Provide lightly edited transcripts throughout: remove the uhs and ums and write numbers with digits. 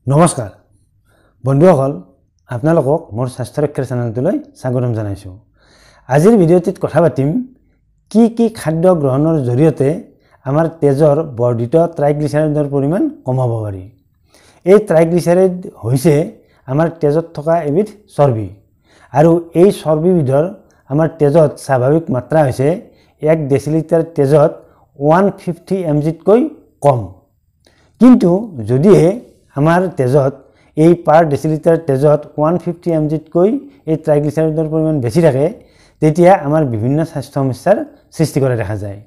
নমস্কাৰ বন্ধুসকল আপোনালোকক মোৰ স্বাস্থ্য ৰক্ষাৰ চেনেলটোলৈ স্বাগতম জনাইছো। আজিৰ ভিডিঅ'টিত কথা পাতিম কি খাদ্য গ্ৰহণৰ জৰিয়তে আমাৰ তেজৰ বৰ্ধিত ট্ৰাইগ্লিচাৰাইডৰ পৰিমাণ কমাব পাৰি। এই ট্ৰাইগ্লিচাৰাইড হৈছে আমাৰ তেজত থকা এবিধ চৰ্বি আৰু এই চৰ্বিবিধৰ আমাৰ তেজত স্বাভাৱিক মাত্ৰা হৈছে 1 ডেচিলিটাৰ তেজত 150 mgতকৈ কম। কিন্তু যদিহে আমাৰ তেজত এই পাৰ ডেচিলিটাৰ তেজত 150 mgতকৈ এই ট্ৰাইগ্লিচাৰাইডৰ পৰিমাণ বেছি থাকে তেতিয়া আমাৰ বিভিন্ন স্বাস্থ্য সমস্যাৰ সৃষ্টি কৰা দেখা যায়।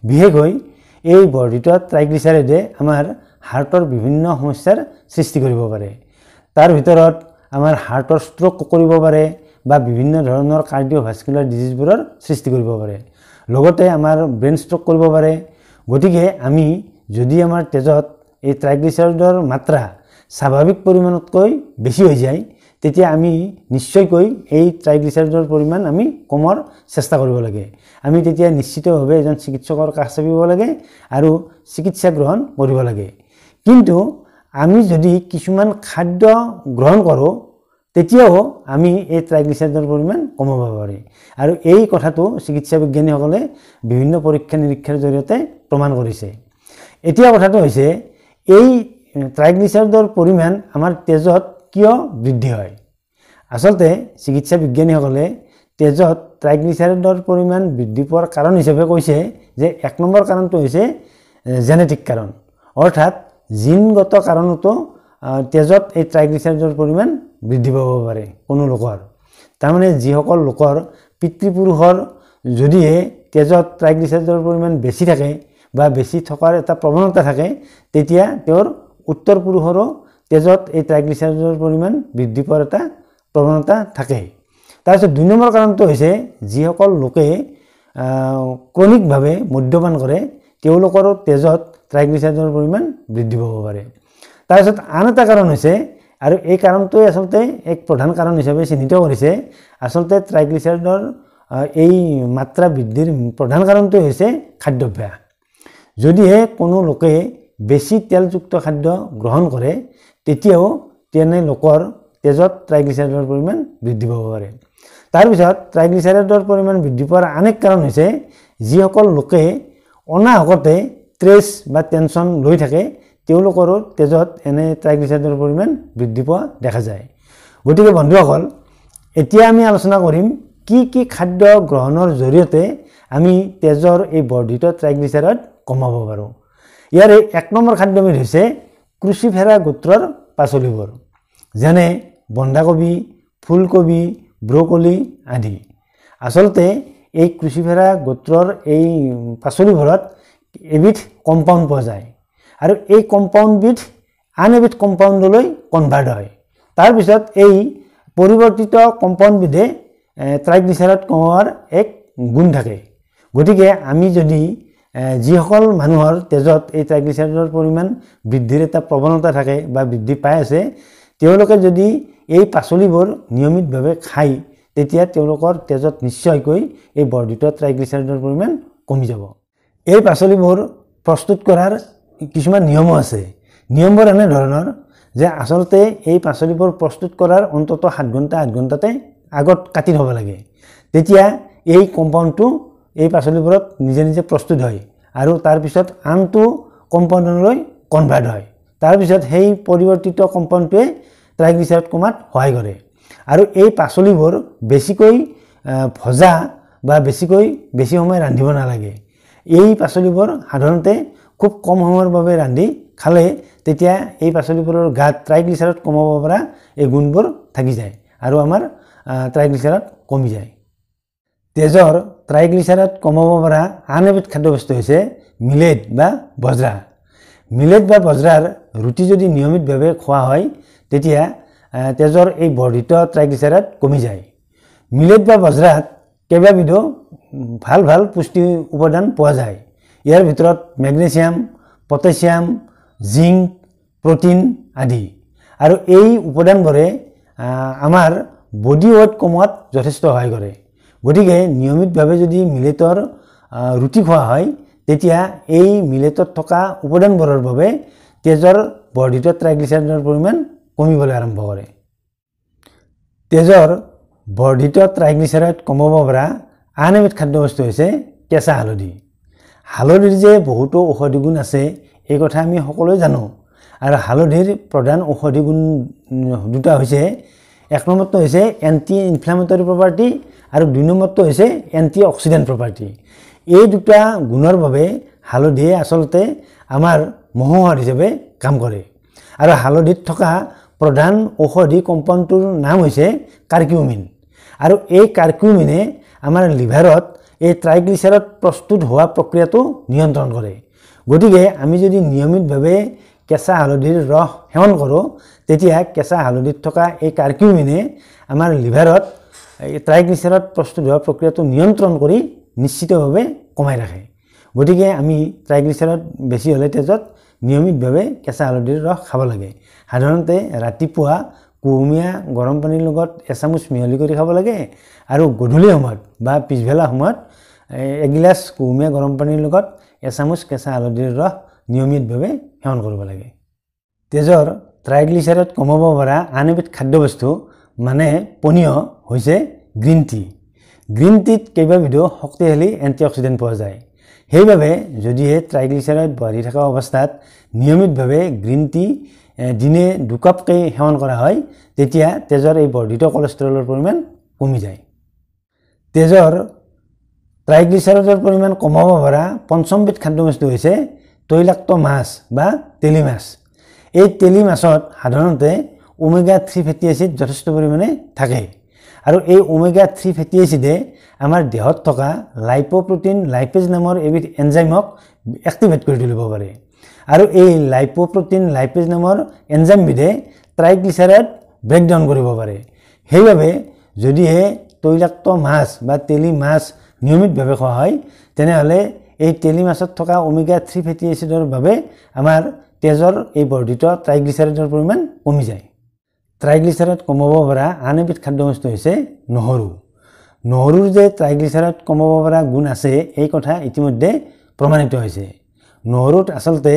বিশেষকৈ এই বৰ্ধিত ট্ৰাইগ্লিচাৰাইডে আমাৰ হাৰ্টৰ বিভিন্ন সমস্যাৰ সৃষ্টি কৰিব পাৰে। তাৰ ভিতৰত আমাৰ হাৰ্টৰ ষ্ট্ৰোক কৰিব পাৰে বা বিভিন্ন ধৰণৰ কাৰ্ডিওভাস্কুলাৰ ডিজিজবোৰৰ সৃষ্টি কৰিব পাৰে। লগতে আমাৰ ব্ৰেইন ষ্ট্ৰোক কৰিব পাৰে। গতিকে আমি যদি আমাৰ তেজত এই ট্ৰাইগ্লিচাৰাইডৰ মাত্ৰা স্বাভাৱিক পৰিমাণতকৈ বেছি হৈ যায় তেতিয়া আমি নিশ্চয়কৈ এই ট্ৰাইগ্লিচাৰাইডৰ পৰিমাণ আমি কমৰ চেষ্টা কৰিব লাগে। আমি তেতিয়া নিশ্চিতভাৱে এজন চিকিৎসকৰ কাষ চাপিব লাগে আৰু চিকিৎসা গ্ৰহণ কৰিব লাগে। কিন্তু আমি যদি কিছুমান খাদ্য গ্ৰহণ কৰোঁ তেতিয়াও আমি এই ট্ৰাইগ্লিচাৰাইডৰ পৰিমাণ কমাব পাৰি আৰু এই কথাটো চিকিৎসা বিজ্ঞানীসকলে বিভিন্ন পৰীক্ষা নিৰীক্ষাৰ জৰিয়তে প্ৰমাণ কৰিছে। এতিয়া কথাটো হৈছে এই ট্ৰাইগ্লিচাৰাইডৰ পৰিমাণ আমাৰ তেজত কিয় বৃদ্ধি হয়। আচলতে চিকিৎসা বিজ্ঞানীসকলে তেজত ট্ৰাইগ্লিচাৰাইডৰ পৰিমাণ বৃদ্ধি পোৱাৰ কাৰণ হিচাপে কৈছে যে 1 নম্বৰ কাৰণটো হৈছে জেনেটিক কাৰণ, অৰ্থাৎ জিনগত কাৰণতো তেজত এই ট্ৰাইগ্লিচাৰাইডৰ পৰিমাণ বৃদ্ধি পাব পাৰে কোনো লোকৰ। তাৰমানে যিসকল লোকৰ পিতৃপুৰুষৰ যদিহে তেজত ট্ৰাইগ্লিচাৰাইডৰ পৰিমাণ বেছি থাকে বা বেছি থকাৰ এটা প্ৰৱণতা থাকে তেতিয়া তেওঁৰ উত্তৰ পুৰুষৰো তেজত এই ট্ৰাইগ্লিচাৰাইডৰ পৰিমাণ বৃদ্ধি পোৱাৰ এটা প্ৰৱণতা থাকে। তাৰপিছত 2 নম্বৰ কাৰণটো হৈছে যিসকল লোকে ক্ৰনিকভাৱে মদ্যপান কৰে তেওঁলোকৰো তেজত ট্ৰাইগ্লিচাৰাইডৰ পৰিমাণ বৃদ্ধি পাব পাৰে। তাৰপিছত আন এটা কাৰণ হৈছে, আৰু এই কাৰণটোৱে আচলতে এক প্ৰধান কাৰণ হিচাপে চিহ্নিত কৰিছে, আচলতে ট্ৰাইগ্লিচাৰাইডৰ এই মাত্ৰা বৃদ্ধিৰ প্ৰধান কাৰণটো হৈছে খাদ্যাভ্যাস। যদিহে কোনো লোকে বেছি তেলযুক্ত খাদ্য গ্ৰহণ কৰে তেতিয়াও তেনে লোকৰ তেজত ট্ৰাইগ্লিচাৰাইডৰ পৰিমাণ বৃদ্ধি পাব পাৰে। তাৰপিছত ট্ৰাইগ্লিচাৰাইডৰ পৰিমাণ বৃদ্ধি পোৱাৰ আন এক কাৰণ হৈছে যিসকল লোকে অনাহকতে ষ্ট্ৰেছ বা টেনশ্যন লৈ থাকে তেওঁলোকৰো তেজত এনে ট্ৰাইগ্লিচাৰাইডৰ পৰিমাণ বৃদ্ধি পোৱা দেখা যায়। গতিকে বন্ধুসকল এতিয়া আমি আলোচনা কৰিম কি খাদ্য গ্ৰহণৰ জৰিয়তে আমি তেজৰ এই বৰ্ধিত ট্ৰাইগ্লিচাৰাইড কমাব পাৰোঁ। ইয়াৰে 1 নম্বৰ খাদ্যবিধ হৈছে ক্ৰুচিফেৰা গোত্ৰৰ পাচলিবোৰ, যেনে বন্ধাকবি, ফুলকবি, ব্ৰকলি আদি। আচলতে এই ক্ৰুচিফেৰা গোত্ৰৰ এই পাচলিবোৰত এবিধ কম্পাউণ্ড পোৱা যায় আৰু এই কম্পাউণ্ডবিধ আন এবিধ কম্পাউণ্ডলৈ কনভাৰ্ট হয়। তাৰপিছত এই পৰিৱৰ্তিত কম্পাউণ্ডবিধে ট্ৰাইগ্লিচাৰাইড কমোৱাৰ এক গুণ থাকে। গতিকে আমি যদি যিসকল মানুহৰ তেজত এই ট্ৰাইগ্লিচাৰাইডৰ পৰিমাণ বৃদ্ধিৰ এটা প্ৰৱণতা থাকে বা বৃদ্ধি পাই আছে তেওঁলোকে যদি এই পাচলিবোৰ নিয়মিতভাৱে খায় তেতিয়া তেওঁলোকৰ তেজত নিশ্চয়কৈ এই বৰ্ধিত ট্ৰাইগ্লিচাৰাইডৰ পৰিমাণ কমি যাব। এই পাচলিবোৰ প্ৰস্তুত কৰাৰ কিছুমান নিয়মো আছে। নিয়মবোৰ এনে ধৰণৰ যে আচলতে এই পাচলিবোৰ প্ৰস্তুত কৰাৰ অন্ততঃ 7 ঘণ্টাতে আগত কাটি থ'ব লাগে। তেতিয়া এই কম্পাউণ্ডটো এই পাচলিবোৰত নিজে নিজে প্ৰস্তুত হয় আৰু তাৰপিছত আনটো কম্পাউণ্ডলৈ কনভাৰ্ট হয়। তাৰপিছত সেই পৰিৱৰ্তিত কম্পাউণ্ডটোৱে ট্ৰাইগ্লিচাৰাইড কমাত সহায় কৰে। আৰু এই পাচলিবোৰ বেছিকৈ ভজা বা বেছি সময় ৰান্ধিব নালাগে। এই পাচলিবোৰ সাধাৰণতে খুব কম সময়ৰ বাবে ৰান্ধি খালে তেতিয়া এই পাচলিবোৰৰ গাত ট্ৰাইগ্লিচাৰাইড কমাব পৰা এই গুণবোৰ থাকি যায় আৰু আমাৰ ট্ৰাইগ্লিচাৰাইড কমি যায়। তেজৰ ট্ৰাইগ্লিচাৰাইড কমাব পৰা আন এবিধ খাদ্যবস্তু হৈছে মিলেট বা বজ্ৰা। মিলেট বা বজ্ৰাৰ ৰুটি যদি নিয়মিতভাৱে খোৱা হয় তেতিয়া তেজৰ এই বৰ্ধিত ট্ৰাইগ্লিচাৰাইড কমি যায়। মিলেট বা বজ্ৰাত কেইবাবিধো ভাল পুষ্টি উপাদান পোৱা যায়। ইয়াৰ ভিতৰত মেগনেছিয়াম, পটাছিয়াম, জিংক, প্ৰটিন আদি। আৰু এই উপাদানবোৰে আমাৰ বডি ৱেইট কমোৱাত যথেষ্ট সহায় কৰে। গতিকে নিয়মিতভাৱে যদি মিলেটৰ ৰুটি খোৱা হয় তেতিয়া এই মিলেটত থকা উপাদানবোৰৰ বাবে তেজৰ বৰ্ধিত ট্ৰাইগ্লিচাৰাইডৰ পৰিমাণ কমিবলৈ আৰম্ভ কৰে। তেজৰ বৰ্ধিত ট্ৰাইগ্লিচাৰাইড কমাব পৰা আন এবিধ খাদ্যবস্তু হৈছে কেঁচা হালধি। হালধিৰ যে বহুতো ঔষধি গুণ আছে এই কথা আমি সকলোৱে জানো, আৰু হালধিৰ প্ৰধান ঔষধি গুণ দুটা হৈছে, এক নম্বৰটো হৈছে এণ্টি ইনফ্লামেটৰী প্ৰপাৰ্টি আৰু দুই নম্বৰটো হৈছে এণ্টি অক্সিডেণ্ট প্ৰপাৰ্টি। এই দুটা গুণৰ বাবে হালধিয়ে আচলতে আমাৰ মহৌষধ হিচাপে কাম কৰে। আৰু হালধিত থকা প্ৰধান ঔষধি কম্পাউণ্ডটোৰ নাম হৈছে কাৰ্কিউমিন, আৰু এই কাৰ্কিউমিনে আমাৰ লিভাৰত এই ট্ৰাইগ্লিচাৰাইড প্ৰস্তুত হোৱা প্ৰক্ৰিয়াটো নিয়ন্ত্ৰণ কৰে। গতিকে আমি যদি নিয়মিতভাৱে কেঁচা হালধিৰ ৰস সেৱন কৰোঁ তেতিয়া কেঁচা হালধিত থকা এই কাৰ্কিউমিনে আমাৰ লিভাৰত এই ট্ৰাইগ্লিচাৰাইড প্ৰস্তুত হোৱা প্ৰক্ৰিয়াটো নিয়ন্ত্ৰণ কৰি নিশ্চিতভাৱে কমাই ৰাখে। গতিকে আমি ট্ৰাইগ্লিচাৰাইড বেছি হ'লে তেজত নিয়মিতভাৱে কেঁচা হালধিৰ ৰস খাব লাগে। সাধাৰণতে ৰাতিপুৱা কুহুমীয়া গৰম পানীৰ লগত এচামুচ মিহলি কৰি খাব লাগে, আৰু গধূলি সময়ত বা পিছবেলা সময়ত এগিলাচ কুহুমীয়া গৰম পানীৰ লগত এচামুচ কেঁচা হালধিৰ ৰস নিয়মিতভাৱে সেৱন কৰিব লাগে। তেজৰ ট্ৰাইগ্লিচাৰাইড কমাব পৰা আন এবিধ খাদ্যবস্তু মানে পনীয় হৈছে গ্ৰীণ টি। গ্ৰীণ টিত কেইবাবিধো শক্তিশালী এণ্টি অক্সিডেণ্ট পোৱা যায়। সেইবাবে যদিহে ট্ৰাইগ্লিচাৰাইড বাঢ়ি থকা অৱস্থাত নিয়মিতভাৱে গ্ৰীণ টি দিনে 2 কাপকৈ সেৱন কৰা হয় তেতিয়া তেজৰ এই বৰ্ধিত কলেষ্ট্ৰলৰ পৰিমাণ কমি যায়। তেজৰ ট্ৰাইগ্লিচাৰাইডৰ পৰিমাণ কমাব পৰা পঞ্চমবিধ খাদ্যবস্তু হৈছে তৈলাক্ত মাছ বা তেলি মাছ। এই তেলি মাছত সাধাৰণতে ওমেগা 3 ফেটি এচিড যথেষ্ট পৰিমাণে থাকে, আৰু এই ওমেগা 3 ফেটি এচিডে আমাৰ দেহত থকা লাইপ'প্ৰটিন লাইপেজ নামৰ এবিধ এনজাইমক এক্টিভেট কৰি তুলিব পাৰে, আৰু এই লাইপ'প্ৰটিন লাইপেজ নামৰ এনজাইমবিধে ট্ৰাইগ্লিচাৰাইড ব্ৰেকডাউন কৰিব পাৰে। সেইবাবে যদিহে তৈলাক্ত মাছ বা তেলি মাছ নিয়মিতভাৱে খোৱা হয় তেনেহ'লে এই তেলি মাছত থকা ওমেগা 3 ফেটি এচিডৰ বাবে আমাৰ তেজৰ এই বৰ্ধিত ট্ৰাইগ্লিচাৰাইডৰ পৰিমাণ কমি যায়। ট্ৰাইগ্লিচাৰাইড কমাব পৰা আন এবিধ খাদ্যবস্তু হৈছে নহৰু। নহৰুৰ যে ট্ৰাইগ্লিচাৰাইড কমাব পৰা গুণ আছে এই কথা ইতিমধ্যে প্ৰমাণিত হৈছে। নহৰুত আচলতে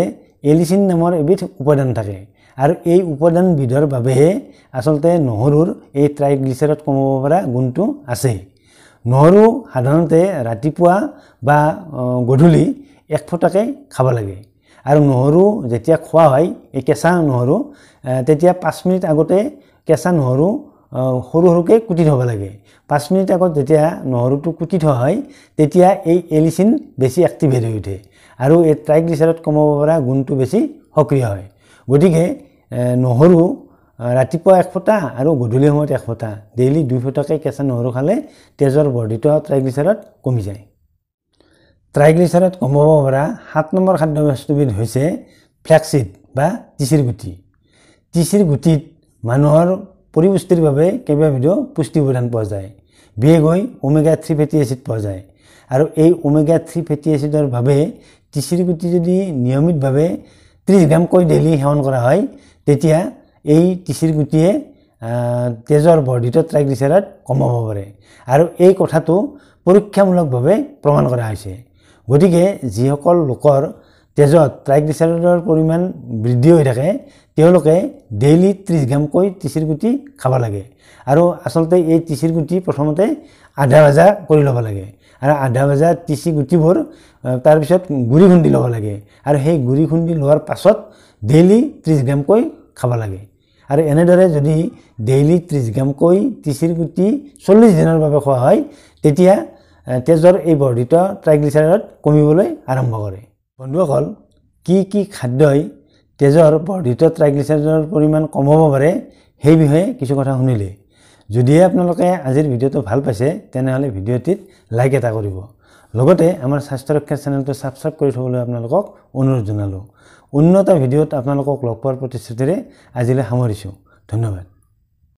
এলিচিন নামৰ এবিধ উপাদান থাকে, আৰু এই উপাদানবিধৰ বাবেহে আচলতে নহৰুৰ এই ট্ৰাইগ্লিচাৰাইড কমাব পৰা গুণটো আছে। নহৰু সাধাৰণতে ৰাতিপুৱা বা গধূলি 1 ফুটাকৈ খাব লাগে, আৰু নহৰু যেতিয়া খোৱা হয় এই কেঁচা নহৰু তেতিয়া 5 মিনিট আগতে কেঁচা নহৰু সৰু সৰুকৈ কুটি থ'ব লাগে। 5 মিনিট আগত যেতিয়া নহৰুটো কুটি থোৱা হয় তেতিয়া এই এলিচিন বেছি এক্টিভেট হৈ উঠে, আৰু এই ট্ৰাইগ্লিচাৰাইড কমাব পৰা গুণটো বেছি সক্ৰিয় হয়। গতিকে নহৰু ৰাতিপুৱা 1 ফুটা আৰু গধূলি সময়ত 1 ফুটা ডেইলি 2 ফুটাকৈ কেঁচা নহৰু খালে তেজৰ বৰ্ধিত ট্ৰাইগ্লিচাৰাইড কমি যায়। ট্ৰাইগ্লিচাৰাইড কমাব পৰা 7 নম্বৰ খাদ্যবস্তুবিধ হৈছে ফ্লেক্সিড বা তিচিৰ গুটি। তিচিৰ গুটিত মানুহৰ পৰিপুষ্টিৰ বাবে কেইবাবিধো পুষ্টি উপাদান পোৱা যায়, বিশেষকৈ ওমেগা 3 ফেটি এচিড পোৱা যায়, আৰু এই ওমেগা 3 ফেটি এচিডৰ বাবে তিচিৰ গুটি যদি নিয়মিতভাৱে 30 গ্ৰামকৈ ডেইলি সেৱন কৰা হয় তেতিয়া এই তিচিৰ গুটিয়ে তেজৰ বৰ্ধিত ট্ৰাইগ্লিচাৰাইড কমাব পাৰে, আৰু এই কথাটো পৰীক্ষামূলকভাৱে প্ৰমাণ কৰা হৈছে। গতিকে যিসকল লোকৰ তেজত ট্ৰাইগ্লিচাৰাইডৰ পৰিমাণ বৃদ্ধি হৈ থাকে তেওঁলোকে ডেইলি 30 গ্ৰামকৈ তিচিৰ গুটি খাব লাগে, আৰু আচলতে এই তিচিৰ গুটি প্ৰথমতে আধা ভাজা কৰি ল'ব লাগে, আৰু আধা ভাজা তিচি গুটিবোৰ তাৰপিছত গুড়ি খুন্দি ল'ব লাগে, আৰু সেই গুড়ি খুন্দি লোৱাৰ পাছত ডেইলি 30 গ্ৰামকৈ খাব লাগে। আৰু এনেদৰে যদি ডেইলি 30 গ্ৰামকৈ তিচিৰ গুটি 40 দিনৰ বাবে খোৱা হয় তেতিয়া তেজৰ এই বৰ্ধিত ট্ৰাইগ্লিচাৰাইড কমিবলৈ আৰম্ভ কৰে। বন্ধুসকল, কি খাদ্যই তেজৰ বৰ্ধিত ট্ৰাইগ্লিচাৰাইডৰ পৰিমাণ কমাব পাৰে সেই বিষয়ে কিছু কথা শুনিলে। যদিহে আপোনালোকে আজিৰ ভিডিঅ'টো ভাল পাইছে তেনেহ'লে ভিডিঅ'টিত লাইক এটা কৰিব, লগতে আমাৰ স্বাস্থ্য ৰক্ষা চেনেলটো ছাবস্ক্ৰাইব কৰি থ'বলৈ আপোনালোকক অনুৰোধ জনালোঁ। উন্নত ভিডিঅ'ত আপোনালোকক লগ পোৱাৰ প্ৰতিশ্ৰুতিৰে আজিলৈ সামৰিছোঁ। ধন্যবাদ।